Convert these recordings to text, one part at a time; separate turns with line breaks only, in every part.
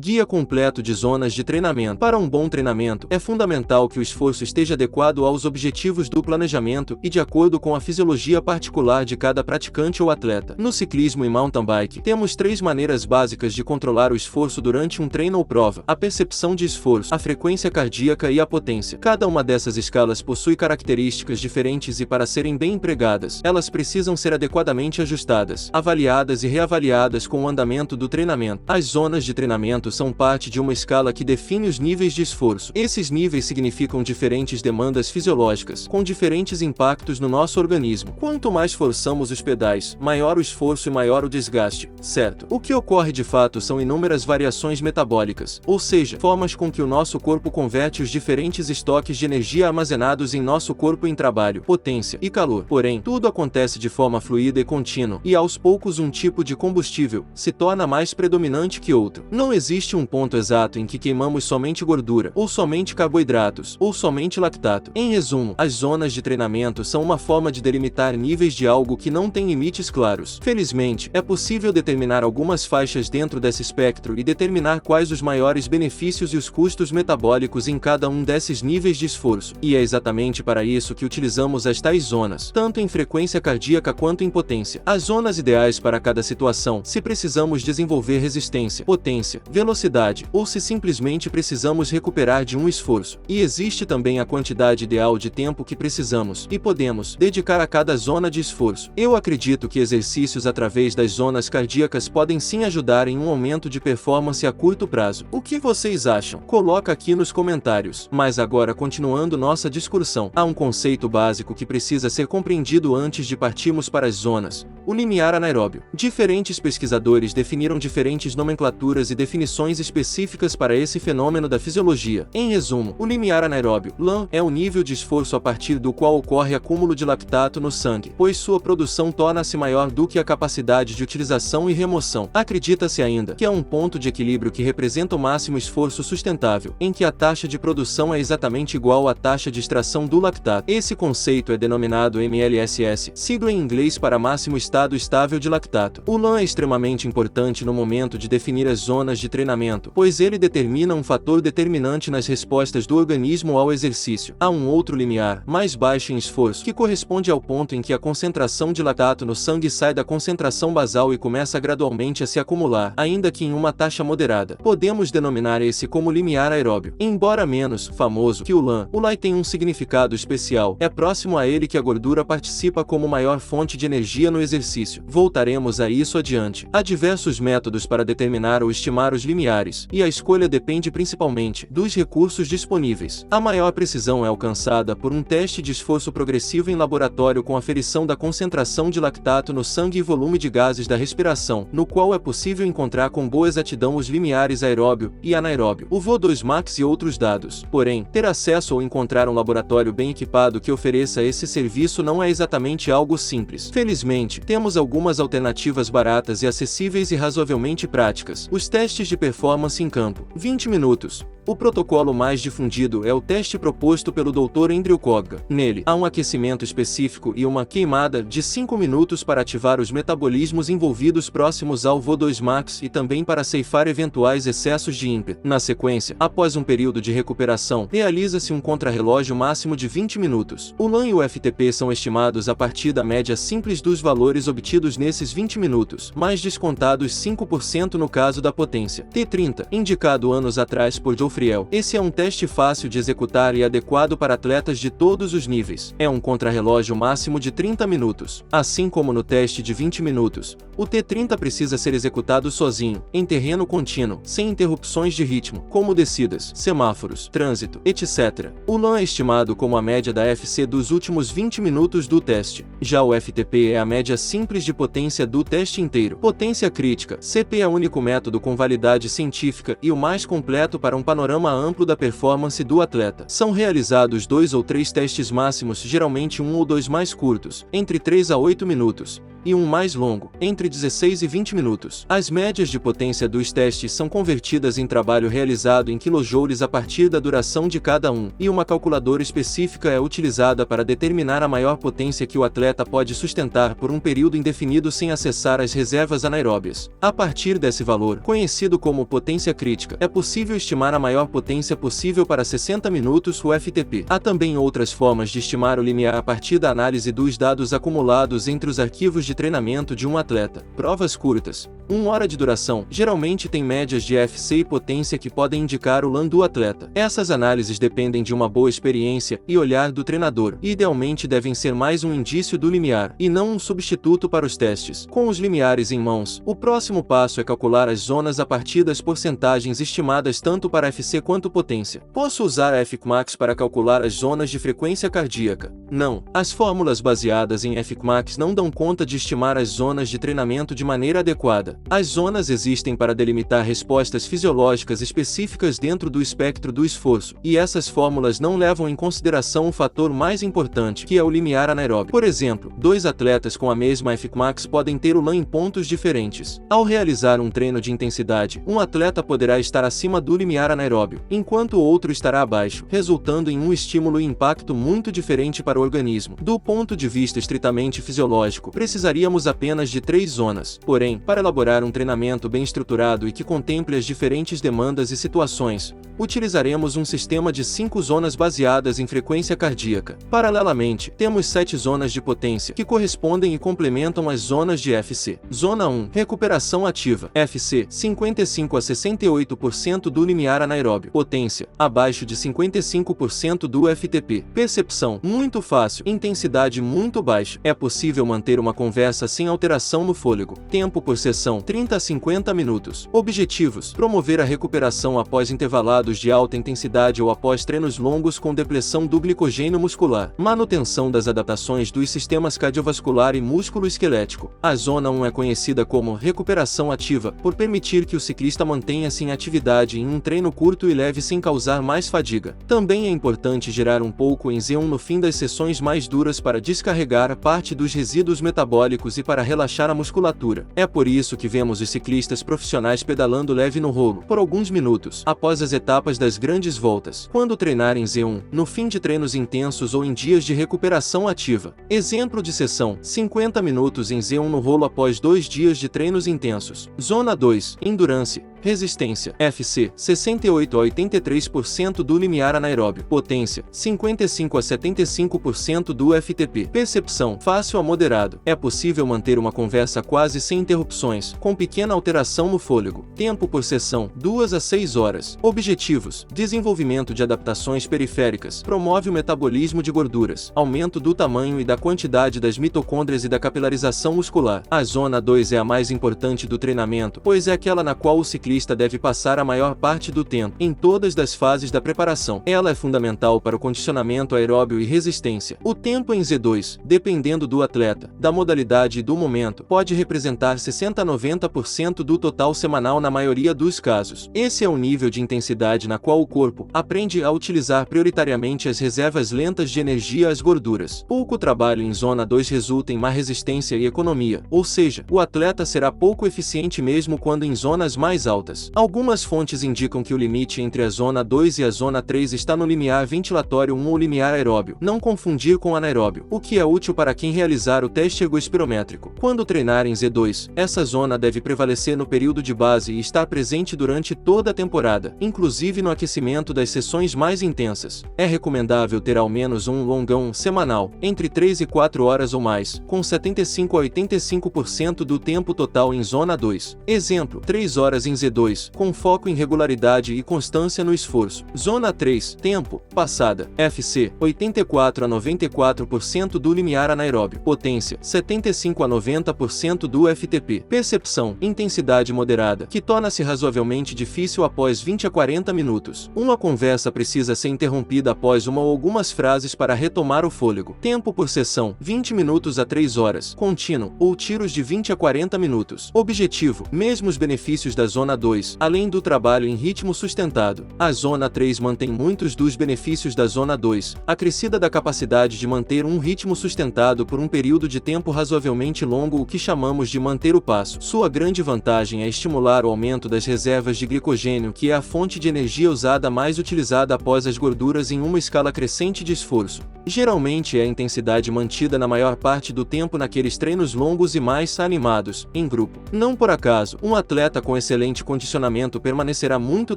Guia completo de zonas de treinamento. Para um bom treinamento, é fundamental que o esforço esteja adequado aos objetivos do planejamento e de acordo com a fisiologia particular de cada praticante ou atleta. No ciclismo e mountain bike, temos 3 maneiras básicas de controlar o esforço durante um treino ou prova: a percepção de esforço, a frequência cardíaca e a potência. Cada uma dessas escalas possui características diferentes e, para serem bem empregadas, elas precisam ser adequadamente ajustadas, avaliadas e reavaliadas com o andamento do treinamento. As zonas de treinamento são parte de uma escala que define os níveis de esforço. Esses níveis significam diferentes demandas fisiológicas, com diferentes impactos no nosso organismo. Quanto mais forçamos os pedais, maior o esforço e maior o desgaste, certo? O que ocorre de fato são inúmeras variações metabólicas, ou seja, formas com que o nosso corpo converte os diferentes estoques de energia armazenados em nosso corpo em trabalho, potência e calor. Porém, tudo acontece de forma fluida e contínua, e aos poucos um tipo de combustível se torna mais predominante que outro. Não existe um ponto exato em que queimamos somente gordura, ou somente carboidratos, ou somente lactato. Em resumo, as zonas de treinamento são uma forma de delimitar níveis de algo que não tem limites claros. Felizmente, é possível determinar algumas faixas dentro desse espectro e determinar quais os maiores benefícios e os custos metabólicos em cada um desses níveis de esforço. E é exatamente para isso que utilizamos as tais zonas, tanto em frequência cardíaca quanto em potência. As zonas ideais para cada situação, se precisamos desenvolver resistência, potência, velocidade, ou se simplesmente precisamos recuperar de um esforço. E existe também a quantidade ideal de tempo que precisamos e podemos dedicar a cada zona de esforço. Eu acredito que exercícios através das zonas cardíacas podem sim ajudar em um aumento de performance a curto prazo. O que vocês acham? Coloca aqui nos comentários. Mas agora, continuando nossa discussão, há um conceito básico que precisa ser compreendido antes de partirmos para as zonas: o limiar anaeróbio. Diferentes pesquisadores definiram diferentes nomenclaturas e definições específicas para esse fenômeno da fisiologia. Em resumo, o limiar anaeróbio, LAN, é o nível de esforço a partir do qual ocorre acúmulo de lactato no sangue, pois sua produção torna-se maior do que a capacidade de utilização e remoção. Acredita-se ainda que é um ponto de equilíbrio que representa o máximo esforço sustentável, em que a taxa de produção é exatamente igual à taxa de extração do lactato. Esse conceito é denominado MLSS, sigla em inglês para máximo estado estável de lactato. O LAN é extremamente importante no momento de definir as zonas de treinamento, pois ele determina um fator determinante nas respostas do organismo ao exercício. Há um outro limiar, mais baixo em esforço, que corresponde ao ponto em que a concentração de lactato no sangue sai da concentração basal e começa gradualmente a se acumular, ainda que em uma taxa moderada. Podemos denominar esse como limiar aeróbio. Embora menos famoso que o LAN tem um significado especial. É próximo a ele que a gordura participa como maior fonte de energia no exercício. Voltaremos a isso adiante. Há diversos métodos para determinar ou estimar os limiares, e a escolha depende principalmente dos recursos disponíveis. A maior precisão é alcançada por um teste de esforço progressivo em laboratório com aferição da concentração de lactato no sangue e volume de gases da respiração, no qual é possível encontrar com boa exatidão os limiares aeróbio e anaeróbio, o VO2 max e outros dados. Porém, ter acesso ou encontrar um laboratório bem equipado que ofereça esse serviço não é exatamente algo simples. Felizmente, temos algumas alternativas baratas e acessíveis e razoavelmente práticas. Os testes de performance em campo. 20 minutos. O protocolo mais difundido é o teste proposto pelo Dr. Andrew Kogga. Nele, há um aquecimento específico e uma queimada de 5 minutos para ativar os metabolismos envolvidos próximos ao VO2 max e também para ceifar eventuais excessos de ímpeto. Na sequência, após um período de recuperação, realiza-se um contrarrelógio máximo de 20 minutos. O LAN e o FTP são estimados a partir da média simples dos valores obtidos nesses 20 minutos, mais descontados 5% no caso da potência. T30, indicado anos atrás por Joe Friel. Esse é um teste fácil de executar e adequado para atletas de todos os níveis. É um contrarrelógio máximo de 30 minutos. Assim como no teste de 20 minutos, o T30 precisa ser executado sozinho, em terreno contínuo, sem interrupções de ritmo, como descidas, semáforos, trânsito, etc. O LAN é estimado como a média da FC dos últimos 20 minutos do teste. Já o FTP é a média simples de potência do teste inteiro. Potência crítica. CP é o único método com validade científica e o mais completo para um panorama amplo da performance do atleta. São realizados 2 ou 3 testes máximos, geralmente 1 ou 2 mais curtos, entre 3 a 8 minutos, e um mais longo, entre 16 e 20 minutos. As médias de potência dos testes são convertidas em trabalho realizado em quilojoules a partir da duração de cada um, e uma calculadora específica é utilizada para determinar a maior potência que o atleta pode sustentar por um período indefinido sem acessar as reservas anaeróbias. A partir desse valor, conhecido como potência crítica, é possível estimar a maior potência possível para 60 minutos, o FTP. Há também outras formas de estimar o limiar a partir da análise dos dados acumulados entre os arquivos de treinamento de um atleta. Provas curtas, 1 hora de duração, geralmente tem médias de FC e potência que podem indicar o LAN do atleta. Essas análises dependem de uma boa experiência e olhar do treinador, e idealmente devem ser mais um indício do limiar, e não um substituto para os testes. Com os limiares em mãos, o próximo passo é calcular as zonas a partir das porcentagens estimadas tanto para FC quanto potência. Posso usar a Fmax para calcular as zonas de frequência cardíaca? Não. As fórmulas baseadas em Fmax não dão conta de estimar as zonas de treinamento de maneira adequada. As zonas existem para delimitar respostas fisiológicas específicas dentro do espectro do esforço, e essas fórmulas não levam em consideração o fator mais importante, que é o limiar anaeróbio. Por exemplo, dois atletas com a mesma Fmax podem ter o LAN em pontos diferentes. Ao realizar um treino de intensidade, um atleta poderá estar acima do limiar anaeróbio, enquanto o outro estará abaixo, resultando em um estímulo e impacto muito diferente para o organismo. Do ponto de vista estritamente fisiológico, precisaríamos apenas de 3 zonas. Porém, para elaborar um treinamento bem estruturado e que contemple as diferentes demandas e situações, utilizaremos um sistema de 5 zonas baseadas em frequência cardíaca. Paralelamente, temos 7 zonas de potência, que correspondem e complementam as zonas de FC. Zona 1. Recuperação ativa. FC, 55 a 68% do limiar anaeróbio. Potência, abaixo de 55% do FTP. Percepção, muito fácil. Intensidade muito baixa. É possível manter uma conversa sem alteração no fôlego. Tempo por sessão, 30 a 50 minutos. Objetivos: promover a recuperação após intervalados de alta intensidade ou após treinos longos com depressão do glicogênio muscular. Manutenção das adaptações dos sistemas cardiovascular e músculo-esquelético. A zona 1 é conhecida como recuperação ativa, por permitir que o ciclista mantenha-se em atividade em um treino curto e leve sem causar mais fadiga. Também é importante gerar um pouco em Z1 no fim das sessões mais duras para descarregar parte dos resíduos metabólicos e para relaxar a musculatura. É por isso que vemos os ciclistas profissionais pedalando leve no rolo, por alguns minutos, após as etapas das grandes voltas. Quando treinar em Z1, no fim de treinos intensos ou em dias de recuperação ativa. Exemplo de sessão: 50 minutos em Z1 no rolo após 2 dias de treinos intensos. Zona 2. Endurance. Resistência. FC, 68 a 83% do limiar anaeróbio. Potência, 55 a 75% do FTP. Percepção, fácil a moderado. É possível manter uma conversa quase sem interrupções, com pequena alteração no fôlego. Tempo por sessão, 2 a 6 horas. Objetivos: desenvolvimento de adaptações periféricas. Promove o metabolismo de gorduras. Aumento do tamanho e da quantidade das mitocôndrias e da capilarização muscular. A zona 2 é a mais importante do treinamento, pois é aquela na qual o ciclista deve passar a maior parte do tempo, em todas as fases da preparação. Ela é fundamental para o condicionamento aeróbio e resistência. O tempo em Z2, dependendo do atleta, da modalidade e do momento, pode representar 60 a 90% do total semanal na maioria dos casos. Esse é o nível de intensidade na qual o corpo aprende a utilizar prioritariamente as reservas lentas de energia às gorduras. Pouco trabalho em zona 2 resulta em má resistência e economia, ou seja, o atleta será pouco eficiente mesmo quando em zonas mais altas. Algumas fontes indicam que o limite entre a zona 2 e a zona 3 está no limiar ventilatório 1 ou limiar aeróbio, não confundir com anaeróbio, o que é útil para quem realizar o teste ergospirométrico. Quando treinar em Z2, essa zona deve prevalecer no período de base e estar presente durante toda a temporada, inclusive no aquecimento das sessões mais intensas. É recomendável ter ao menos um longão semanal, entre 3 e 4 horas ou mais, com 75 a 85% do tempo total em zona 2. Exemplo: 3 horas em Z2, com foco em regularidade e constância no esforço. Zona 3, tempo, passada, FC, 84 a 94% do limiar anaeróbio. Potência, 75 a 90% do FTP. Percepção, intensidade moderada, que torna-se razoavelmente difícil após 20 a 40 minutos. Uma conversa precisa ser interrompida após uma ou algumas frases para retomar o fôlego. Tempo por sessão, 20 minutos a 3 horas, contínuo, ou tiros de 20 a 40 minutos. Objetivo: mesmo os benefícios da zona Zona 2, além do trabalho em ritmo sustentado. A Zona 3 mantém muitos dos benefícios da Zona 2, acrescida da capacidade de manter um ritmo sustentado por um período de tempo razoavelmente longo, o que chamamos de manter o passo. Sua grande vantagem é estimular o aumento das reservas de glicogênio, que é a fonte de energia usada mais utilizada após as gorduras em uma escala crescente de esforço. Geralmente é a intensidade mantida na maior parte do tempo naqueles treinos longos e mais animados, em grupo. Não por acaso, um atleta com excelente condicionamento permanecerá muito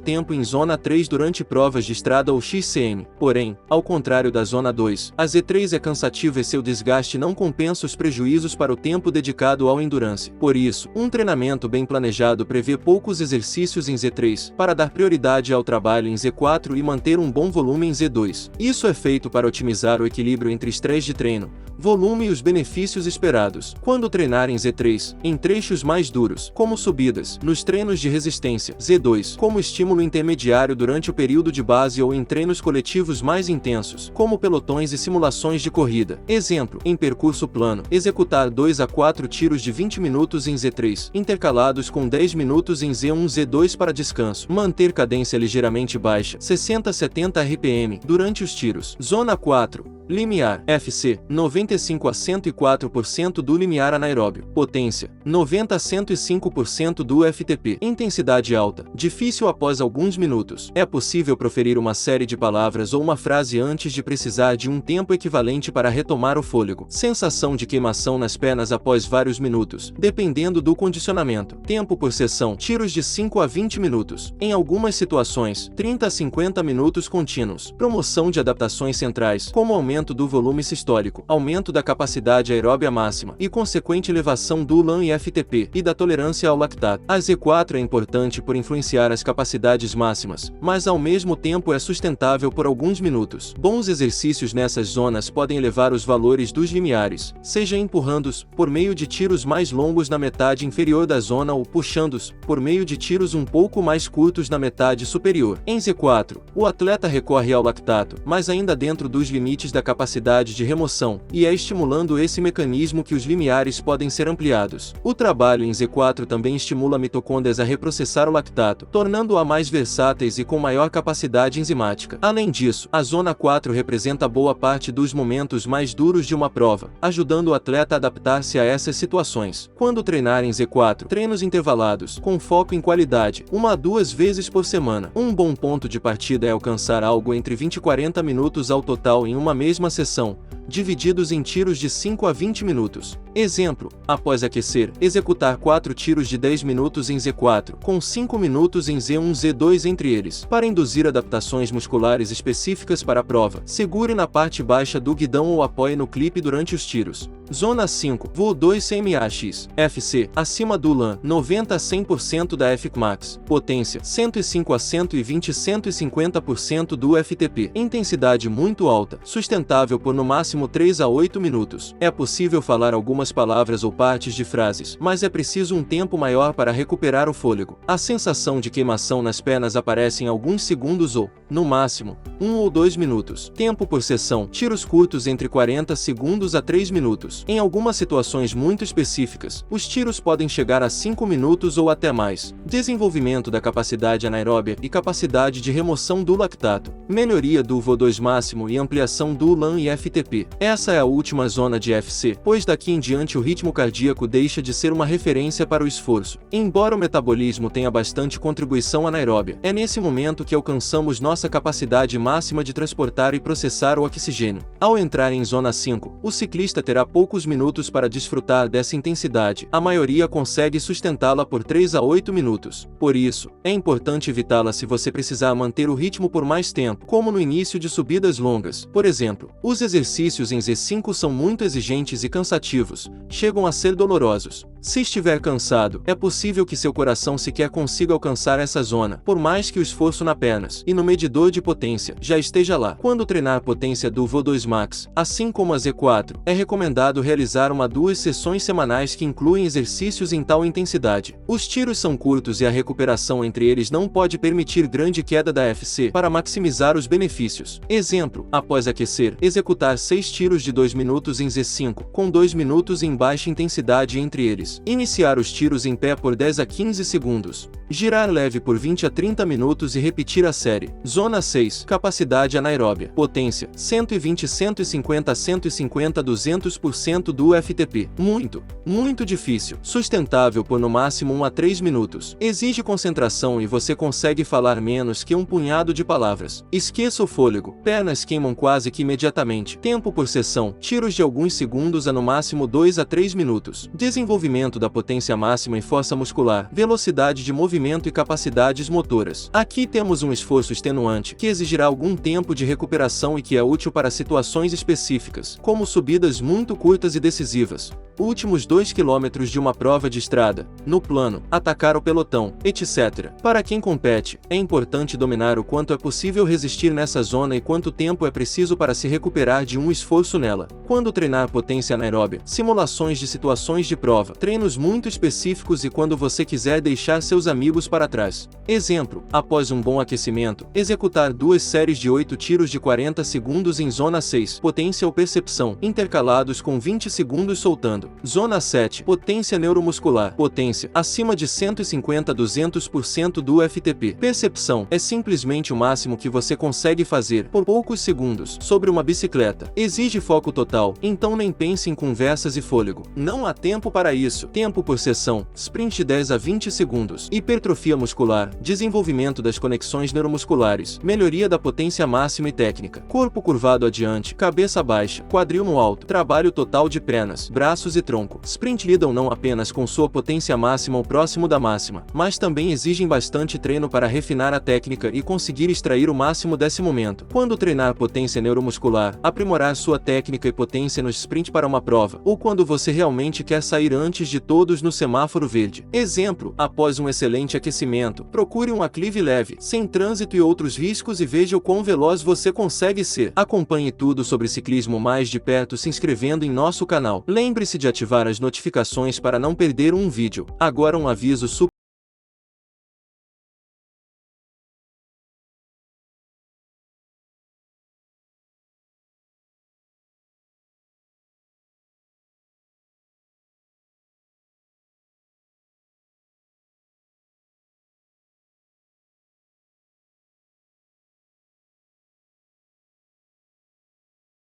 tempo em Zona 3 durante provas de estrada ou XCM. Porém, ao contrário da Zona 2, a Z3 é cansativa e seu desgaste não compensa os prejuízos para o tempo dedicado ao endurance. Por isso, um treinamento bem planejado prevê poucos exercícios em Z3, para dar prioridade ao trabalho em Z4 e manter um bom volume em Z2. Isso é feito para otimizar o equilíbrio entre estresse de treino, volume e os benefícios esperados. Quando treinar em Z3, em trechos mais duros, como subidas, nos treinos de resistência, Z2, como estímulo intermediário durante o período de base ou em treinos coletivos mais intensos, como pelotões e simulações de corrida. Exemplo, em percurso plano, executar 2 a 4 tiros de 20 minutos em Z3, intercalados com 10 minutos em Z1 Z2 para descanso. Manter cadência ligeiramente baixa, 60 a 70 RPM, durante os tiros. Zona 4. Limiar, FC, 95 a 104% do limiar anaeróbio. Potência, 90 a 105% do FTP. Intensidade alta, difícil após alguns minutos. É possível proferir uma série de palavras ou uma frase antes de precisar de um tempo equivalente para retomar o fôlego. Sensação de queimação nas pernas após vários minutos, dependendo do condicionamento. Tempo por sessão, tiros de 5 a 20 minutos. Em algumas situações, 30 a 50 minutos contínuos. Promoção de adaptações centrais, como aumento do volume sistólico, aumento da capacidade aeróbia máxima e consequente elevação do LAN e FTP e da tolerância ao lactato. A Z4 é importante por influenciar as capacidades máximas, mas ao mesmo tempo é sustentável por alguns minutos. Bons exercícios nessas zonas podem elevar os valores dos limiares, seja empurrando-os por meio de tiros mais longos na metade inferior da zona ou puxando-os por meio de tiros um pouco mais curtos na metade superior. Em Z4, o atleta recorre ao lactato, mas ainda dentro dos limites da capacidade de remoção, e é estimulando esse mecanismo que os limiares podem ser ampliados. O trabalho em Z4 também estimula mitocôndrias a reprocessar o lactato, tornando-a mais versáteis e com maior capacidade enzimática. Além disso, a Zona 4 representa boa parte dos momentos mais duros de uma prova, ajudando o atleta a adaptar-se a essas situações. Quando treinar em Z4, treinos intervalados, com foco em qualidade, 1 a 2 vezes por semana. Um bom ponto de partida é alcançar algo entre 20 e 40 minutos ao total em uma mesma sessão, divididos em tiros de 5 a 20 minutos. Exemplo, após aquecer, executar 4 tiros de 10 minutos em Z4, com 5 minutos em Z1 Z2 entre eles. Para induzir adaptações musculares específicas para a prova, segure na parte baixa do guidão ou apoie no clipe durante os tiros. Zona 5, voo 2 CMAX, FC, acima do LAN, 90 a 100% da Fmax, potência, 105 a 120 e 150% do FTP, intensidade muito alta, sustentável por no máximo 3 a 8 minutos. É possível falar algumas palavras ou partes de frases, mas é preciso um tempo maior para recuperar o fôlego. A sensação de queimação nas pernas aparece em alguns segundos ou, no máximo, 1 ou 2 minutos. Tempo por sessão, tiros curtos entre 40 segundos a 3 minutos. Em algumas situações muito específicas, os tiros podem chegar a 5 minutos ou até mais. Desenvolvimento da capacidade anaeróbia e capacidade de remoção do lactato. Melhoria do VO2 máximo e ampliação do LAN e FTP. Essa é a última zona de FC, pois daqui em diante o ritmo cardíaco deixa de ser uma referência para o esforço. Embora o metabolismo tenha bastante contribuição anaeróbia, é nesse momento que alcançamos nossa capacidade máxima de transportar e processar o oxigênio. Ao entrar em zona 5, o ciclista terá poucos minutos para desfrutar dessa intensidade. A maioria consegue sustentá-la por 3 a 8 minutos. Por isso, é importante evitá-la se você precisar manter o ritmo por mais tempo, como no início de subidas longas. Por exemplo, os exercícios em Z5 são muito exigentes e cansativos, chegam a ser dolorosos. Se estiver cansado, é possível que seu coração sequer consiga alcançar essa zona, por mais que o esforço nas pernas e no medidor de potência já esteja lá. Quando treinar a potência do VO2 Max, assim como a Z4, é recomendado realizar 1 a 2 sessões semanais que incluem exercícios em tal intensidade. Os tiros são curtos e a recuperação entre eles não pode permitir grande queda da FC para maximizar os benefícios. Exemplo, após aquecer, executar 6 tiros de 2 minutos em Z5, com 2 minutos em baixa intensidade entre eles. 2. Iniciar os tiros em pé por 10 a 15 segundos. Girar leve por 20 a 30 minutos e repetir a série. Zona 6. Capacidade anaeróbia. Potência: 120, 150, 150, 200% do FTP. Muito difícil. Sustentável por no máximo 1 a 3 minutos. Exige concentração e você consegue falar menos que um punhado de palavras. Esqueça o fôlego. Pernas queimam quase que imediatamente. Tempo por sessão: tiros de alguns segundos a no máximo 2 a 3 minutos. Desenvolvimento da potência máxima e força muscular. Velocidade de movimento e capacidades motoras. Aqui temos um esforço extenuante, que exigirá algum tempo de recuperação e que é útil para situações específicas, como subidas muito curtas e decisivas. Últimos 2 km de uma prova de estrada, no plano, atacar o pelotão, etc. Para quem compete, é importante dominar o quanto é possível resistir nessa zona e quanto tempo é preciso para se recuperar de um esforço nela. Quando treinar potência anaeróbia, simulações de situações de prova, treinos muito específicos e quando você quiser deixar seus amigos para trás. Exemplo: após um bom aquecimento, executar 2 séries de 8 tiros de 40 segundos em zona 6, potência ou percepção, intercalados com 20 segundos soltando. Zona 7, potência neuromuscular, potência, acima de 150 a 200% do FTP. Percepção, é simplesmente o máximo que você consegue fazer, por poucos segundos, sobre uma bicicleta. Exige foco total, então nem pense em conversas e fôlego. Não há tempo para isso. Tempo por sessão, sprint 10 a 20 segundos. Hipertrofia muscular, desenvolvimento das conexões neuromusculares, melhoria da potência máxima e técnica. Corpo curvado adiante, cabeça baixa, quadril no alto, trabalho total de pernas, braços e tronco. Sprint lidam não apenas com sua potência máxima ou próximo da máxima, mas também exigem bastante treino para refinar a técnica e conseguir extrair o máximo desse momento. Quando treinar potência neuromuscular, aprimorar sua técnica e potência no sprint para uma prova, ou quando você realmente quer sair antes de todos no semáforo verde. Exemplo: após um excelente aquecimento, procure um aclive leve, sem trânsito e outros riscos e veja o quão veloz você consegue ser. Acompanhe tudo sobre ciclismo mais de perto se inscrevendo em nosso canal. Lembre-se de ativar as notificações para não perder um vídeo. Agora um aviso super